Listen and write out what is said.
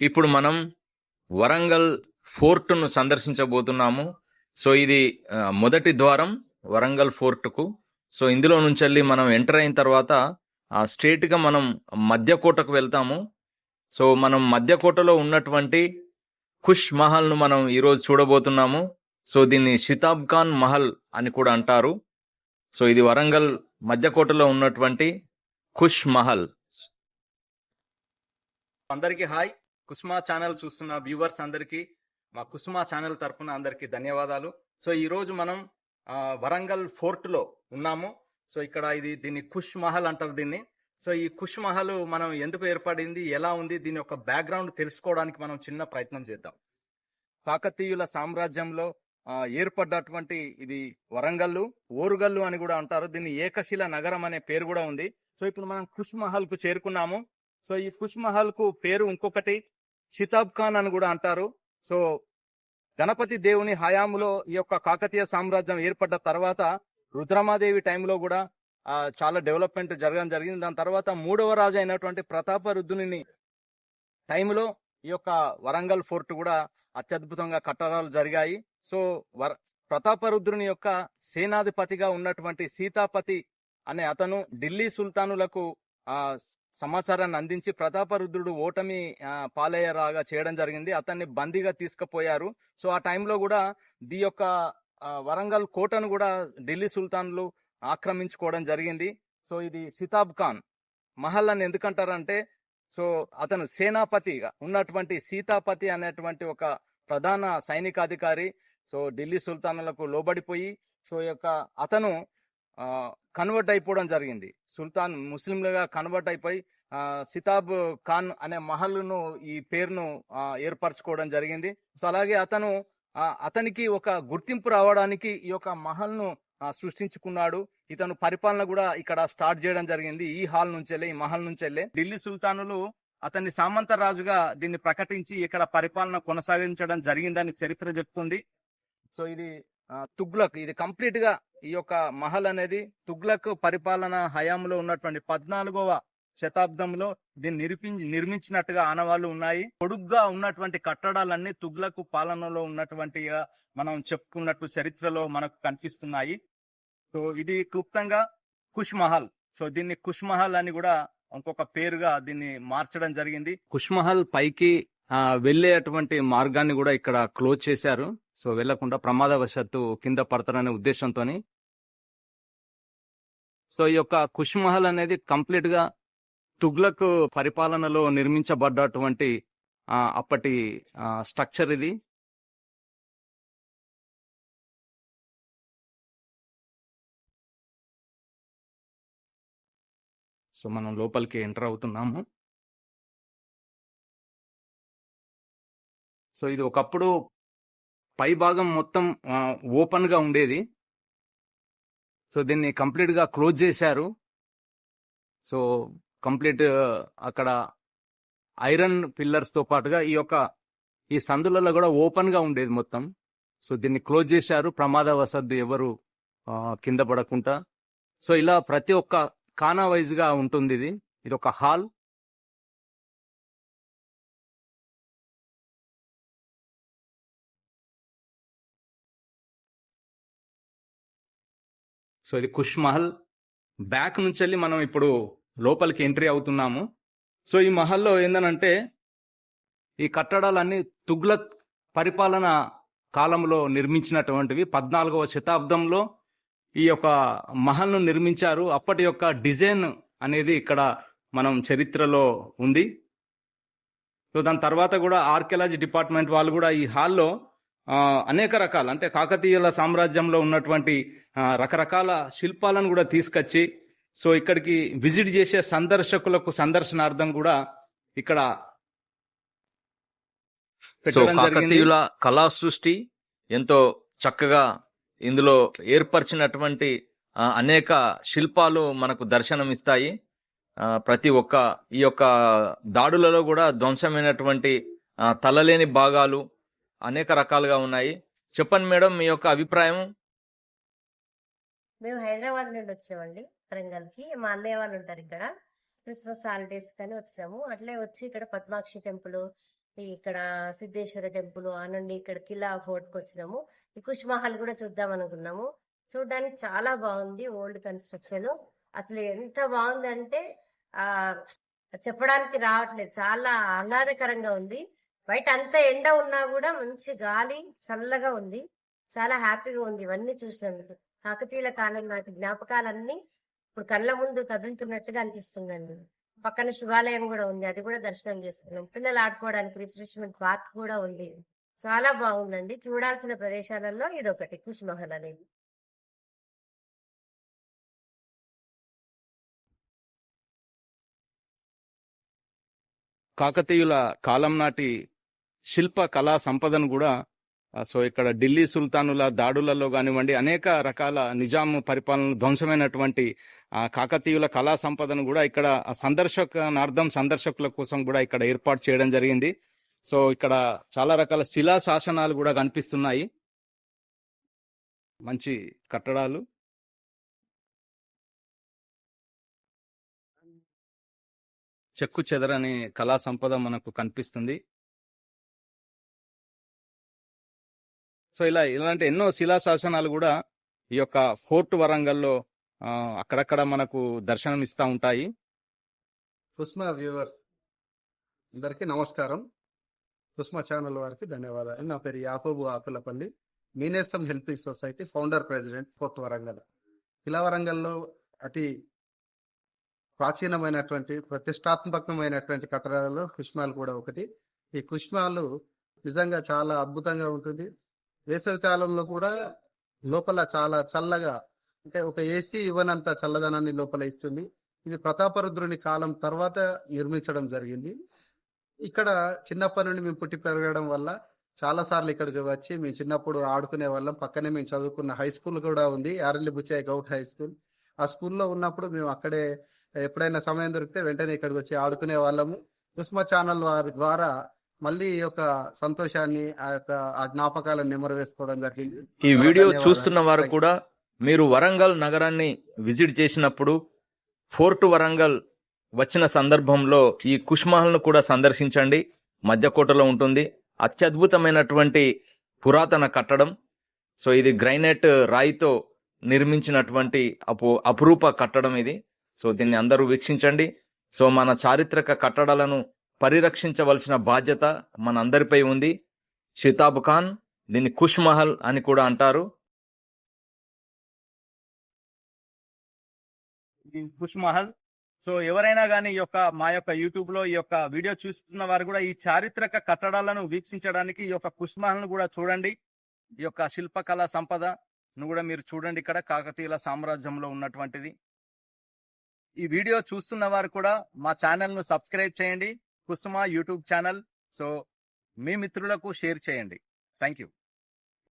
ఇప్పుడు మనం వరంగల్ ఫోర్ట్ను సందర్శించబోతున్నాము. సో ఇది మొదటి ద్వారం వరంగల్ ఫోర్ట్కు. సో ఇందులో నుంచి వెళ్ళి మనం ఎంటర్ అయిన తర్వాత స్ట్రేట్గా మనం మధ్యకోటకు వెళ్తాము. సో మనం మధ్యకోటలో ఉన్నటువంటి ఖుష్ మహల్ను మనం ఈరోజు చూడబోతున్నాము. సో దీన్ని షితాబ్ ఖాన్ మహల్ అని కూడా అంటారు. సో ఇది వరంగల్ మధ్యకోటలో ఉన్నటువంటి ఖుష్ మహల్. అందరికీ హాయ్. కుస్మా ఛానల్ చూస్తున్న వ్యూవర్స్ అందరికీ మా కుస్మా ఛానల్ తరపున అందరికీ ధన్యవాదాలు. సో ఈరోజు మనం వరంగల్ ఫోర్ట్లో ఉన్నాము. సో ఇక్కడ దీన్ని ఖుష్ మహల్ అంటారు దీన్ని. సో ఈ ఖుష్ మహల్ మనం ఎందుకు ఏర్పడింది, ఎలా ఉంది, దీని యొక్క బ్యాక్గ్రౌండ్ తెలుసుకోవడానికి మనం చిన్న ప్రయత్నం చేద్దాం. కాకతీయుల సామ్రాజ్యంలో ఏర్పడ్డటువంటి ఇది వరంగల్లు, ఓరుగల్లు అని కూడా అంటారు. దీన్ని ఏకశిల నగరం అనే పేరు కూడా ఉంది. సో ఇప్పుడు మనం ఖుష్ మహల్ కు చేరుకున్నాము. సో ఈ ఖుష్ మహల్ కు పేరు ఇంకొకటి షితాబ్ ఖాన్ అని కూడా అంటారు. సో గణపతి దేవుని హయాంలో ఈ యొక్క కాకతీయ సామ్రాజ్యం ఏర్పడ్డ తర్వాత రుద్రమాదేవి టైంలో కూడా చాలా డెవలప్మెంట్ జరగడం జరిగింది. దాని తర్వాత మూడవ రాజు అయినటువంటి ప్రతాపరుద్రుని టైంలో ఈ యొక్క వరంగల్ ఫోర్ట్ కూడా అత్యద్భుతంగా కట్టడాలు జరిగాయి. సో ప్రతాపరుద్రుని యొక్క సేనాధిపతిగా ఉన్నటువంటి సీతాపతి అనే అతను ఢిల్లీ సుల్తానులకు సమాచారాన్ని అందించి ప్రతాపరుద్రుడు ఓటమి పాలయ్యేలాగా చేయడం జరిగింది. అతన్ని బందీగా తీసుకుపోయారు. సో ఆ టైంలో కూడా ఈ యొక్క వరంగల్ కోటను కూడా ఢిల్లీ సుల్తాన్లు ఆక్రమించుకోవడం జరిగింది. సో ఇది షితాబ్ ఖాన్ మహల్ అని ఎందుకంటారంటే, సో అతను సేనాపతిగా ఉన్నటువంటి సీతాపతి అనేటువంటి ఒక ప్రధాన సైనికాధికారి సో ఢిల్లీ సుల్తానులకు లోబడిపోయి సో అతను కన్వర్ట్ అయిపోవడం జరిగింది. సుల్తాన్ ముస్లింలుగా కన్వర్ట్ అయిపోయి సితాబ్ ఖాన్ అనే మహల్ను ఈ పేరును ఏర్పరచుకోవడం జరిగింది. సో అలాగే అతనికి ఒక గుర్తింపు రావడానికి ఈ యొక్క మహల్ను సృష్టించుకున్నాడు. ఇతను పరిపాలన కూడా ఇక్కడ స్టార్ట్ చేయడం జరిగింది. ఈ హాల్ నుంచెల్లే, ఈ మహల్ నుంచెల్లే ఢిల్లీ సుల్తానులు అతన్ని సామంత రాజుగా దీన్ని ప్రకటించి ఇక్కడ పరిపాలన కొనసాగించడం జరిగిందని చరిత్ర చెప్తుంది. సో ఇది తుగ్లక్, ఇది కంప్లీట్ గా ఈ యొక్క మహల్ అనేది తుగ్లక్ పరిపాలన హయాంలో ఉన్నటువంటి 14వ శతాబ్దంలో దీన్ని నిర్మించినట్టుగా ఆనవాళ్లు ఉన్నాయి. పొడుగ్గా ఉన్నటువంటి కట్టడాలన్నీ తుగ్లక్ పాలనలో ఉన్నటువంటి మనం చెప్పుకున్నట్టు చరిత్రలో మనకు కనిపిస్తున్నాయి. సో ఇది క్లుప్తంగా ఖుష్ మహల్. సో దీన్ని ఖుష్ మహల్ అని కూడా ఇంకొక పేరుగా దీన్ని మార్చడం జరిగింది. ఖుష్ మహల్ పైకి వెళ్లేటువంటి మార్గాన్ని కూడా ఇక్కడ క్లోజ్ చేశారు. సో వెళ్లకుండా ప్రమాదవశాత్తు కింద పడతారనే ఉద్దేశంతో. సో ఈ యొక్క ఖుష్ మహల్ అనేది కంప్లీట్ గా తుగ్లక్ పరిపాలనలో నిర్మించబడ్డటువంటి అప్పటి స్ట్రక్చర్ ఇది. సో మనం లోపలికి ఎంటర్ అవుతున్నాము. సో ఇది ఒకప్పుడు పై భాగం మొత్తం ఓపెన్ గా ఉండేది. సో దీన్ని కంప్లీట్ గా క్లోజ్ చేశారు. సో కంప్లీట్ అక్కడ ఐరన్ పిల్లర్స్ తో పాటుగా ఈ సందులలో కూడా ఓపెన్ గా ఉండేది మొత్తం. సో దీన్ని క్లోజ్ చేశారు ప్రమాదవశాత్తు ఎవరు కింద పడకుండా. సో ఇలా ప్రతి ఒక్క ఖానా వైజ్ గా ఉంటుంది. ఇది ఒక హాల్. సో ఇది ఖుష్ మహల్. బ్యాక్ నుంచి వెళ్ళి మనం ఇప్పుడు లోపలికి ఎంట్రీ అవుతున్నాము. సో ఈ మహల్లో ఏందనంటే ఈ కట్టడాలన్నీ తుగ్లక్ పరిపాలన కాలంలో నిర్మించినటువంటివి. 14వ శతాబ్దంలో ఈ యొక్క మహల్ను నిర్మించారు. అప్పటి యొక్క డిజైన్ అనేది ఇక్కడ మనం చరిత్రలో ఉంది. సో దాని తర్వాత కూడా ఆర్కియాలజీ డిపార్ట్మెంట్ వాళ్ళు కూడా ఈ హాల్లో అనేక రకాల, అంటే కాకతీయుల సామ్రాజ్యంలో ఉన్నటువంటి రకరకాల శిల్పాలను కూడా తీసుకొచ్చి సో ఇక్కడికి విజిట్ చేసే సందర్శకులకు సందర్శనార్థం కూడా ఇక్కడ కాకతీయుల కళా సృష్టి ఎంతో చక్కగా ఇందులో ఏర్పరిచినటువంటి అనేక శిల్పాలు మనకు దర్శనమిస్తాయి. ప్రతి ఒక్క ఈ యొక్క దాడులలో కూడా ధ్వంసమైనటువంటి తలలేని భాగాలు అనేక రకాలుగా ఉన్నాయి. చెప్పండి మేడం, మీ యొక్క అభిప్రాయం. మేము హైదరాబాద్ నుండి వచ్చామండి వరంగల్కి. మా అన్నయ్య వాళ్ళు ఉంటారు ఇక్కడ. క్రిస్మస్ హాలిడేస్ కానీ వచ్చినాము. అట్లే వచ్చి ఇక్కడ పద్మాక్షి టెంపుల్, ఇక్కడ సిద్ధేశ్వర టెంపుల్ ఆనండి ఇక్కడ కిలా ఫోర్ట్ కి వచ్చినాము. ఈ కుష్ మహల్ కూడా చూద్దాం అనుకున్నాము. చూడడానికి చాలా బాగుంది. ఓల్డ్ కన్స్ట్రక్షన్ అసలు ఎంత బాగుందంటే ఆ చెప్పడానికి రావట్లేదు. చాలా ఆహ్లాదకరంగా ఉంది. బయట అంత ఎండ ఉన్నా కూడా మంచి గాలి చల్లగా ఉంది. చాలా హ్యాపీగా ఉంది ఇవన్నీ చూసినందుకు. కాకతీయుల కాలం నాటి జ్ఞాపకాలన్నీ ఇప్పుడు కళ్ళ ముందు కదులుతున్నట్టుగా అనిపిస్తుందండి. పక్కన శివాలయం కూడా ఉంది, అది కూడా దర్శనం చేసుకున్నాం. పిల్లలు ఆడుకోవడానికి రిఫ్రెష్మెంట్ పార్క్ కూడా ఉంది. చాలా బాగుందండి. చూడాల్సిన ప్రదేశాలలో ఇదొకటి కుష్ మహల్ అనేది. కాకతీయుల కాలం నాటి శిల్ప కళా సంపదను కూడా సో ఇక్కడ ఢిల్లీ సుల్తానుల దాడులలో కానివ్వండి అనేక రకాల నిజాం పరిపాలన ధ్వంసమైనటువంటి కాకతీయుల కళా సంపదను కూడా ఇక్కడ సందర్శకుల కోసం కూడా ఇక్కడ ఏర్పాటు చేయడం జరిగింది. సో ఇక్కడ చాలా రకాల శిలా శాసనాలు కూడా కనిపిస్తున్నాయి. మంచి కట్టడాలు. చెక్కు చెదరని కళా సంపద మనకు కనిపిస్తుంది. సో ఇలాంటి ఎన్నో శిలా శాసనాలు కూడా ఈ యొక్క ఫోర్ట్ వరంగల్లో అక్కడక్కడ మనకు దర్శనం ఇస్తూ ఉంటాయి. కుస్మా వ్యూవర్స్ అందరికీ నమస్కారం. కుస్మా ఛానల్ వారికి ధన్యవాదాలు. నా పేరు Yakobu Akulapalli, Meenestham helping society founder president, fort Warangal. కిలా వరంగల్లో అతి ప్రాచీనమైనటువంటి ప్రతిష్టాత్మకమైనటువంటి కట్టడాలలో కుష్మాలు కూడా ఒకటి. ఈ కుష్మాలు నిజంగా చాలా అద్భుతంగా ఉంటుంది. వేసవి కాలంలో కూడా లోపల చాలా చల్లగా, అంటే ఒక ఏసీ ఇవ్వనంత చల్లదనాన్ని లోపల ఇస్తుంది. ఇది ప్రతాపరుద్రుని కాలం తర్వాత నిర్మించడం జరిగింది. ఇక్కడ చిన్నప్పటి నుండి మేము పుట్టి పెరగడం వల్ల చాలా సార్లు ఇక్కడికి వచ్చి మేము చిన్నప్పుడు ఆడుకునే వాళ్ళం. పక్కనే మేము చదువుకున్న హై స్కూల్ కూడా ఉంది, యారెల్లి బుచ్చయ్య గౌట్ హై స్కూల్. ఆ స్కూల్లో ఉన్నప్పుడు మేము అక్కడే ఎప్పుడైనా సమయం దొరికితే వెంటనే ఇక్కడికి వచ్చి ఆడుకునే వాళ్ళము. కుస్మా ఛానల్ వారి ద్వారా మళ్ళీ ఈ యొక్క సంతోషాన్ని ఆ జ్ఞాపకాలను నెమరు వేసుకోవడం జరిగింది. ఈ వీడియో చూస్తున్న వారు కూడా మీరు వరంగల్ నగరాన్ని విజిట్ చేసినప్పుడు ఫోర్ట్ వరంగల్ వచ్చిన సందర్భంలో ఈ కుష్ మహల్ ను కూడా సందర్శించండి. మధ్యకోటలో ఉంటుంది. అత్యద్భుతమైనటువంటి పురాతన కట్టడం. సో ఇది గ్రైనైట్ రాయితో నిర్మించినటువంటి అపురూప కట్టడం ఇది. సో దీన్ని అందరూ వీక్షించండి. సో మన చారిత్రక కట్టడాలను పరిరక్షించవలసిన బాధ్యత మనందరిపై ఉంది. షితాబ్ ఖాన్ దీన్ని కుష్ మహల్ అని కూడా అంటారు. కుష్ మహల్. సో ఎవరైనా కానీ మా యొక్క యూట్యూబ్ లో ఈ యొక్క వీడియో చూస్తున్న వారు కూడా ఈ చారిత్రక కట్టడాలను వీక్షించడానికి ఈ యొక్క కుష్ మహల్ ను కూడా చూడండి. ఈ యొక్క శిల్పకళా సంపదను కూడా మీరు చూడండి. ఇక్కడ కాకతీయుల సామ్రాజ్యంలో ఉన్నటువంటిది. ఈ వీడియో చూస్తున్న వారు కూడా మా ఛానల్ ను సబ్స్క్రైబ్ చేయండి, కుసుమ యూట్యూబ్ ఛానల్. సో మీ మిత్రులకు షేర్ చేయండి. Thank you.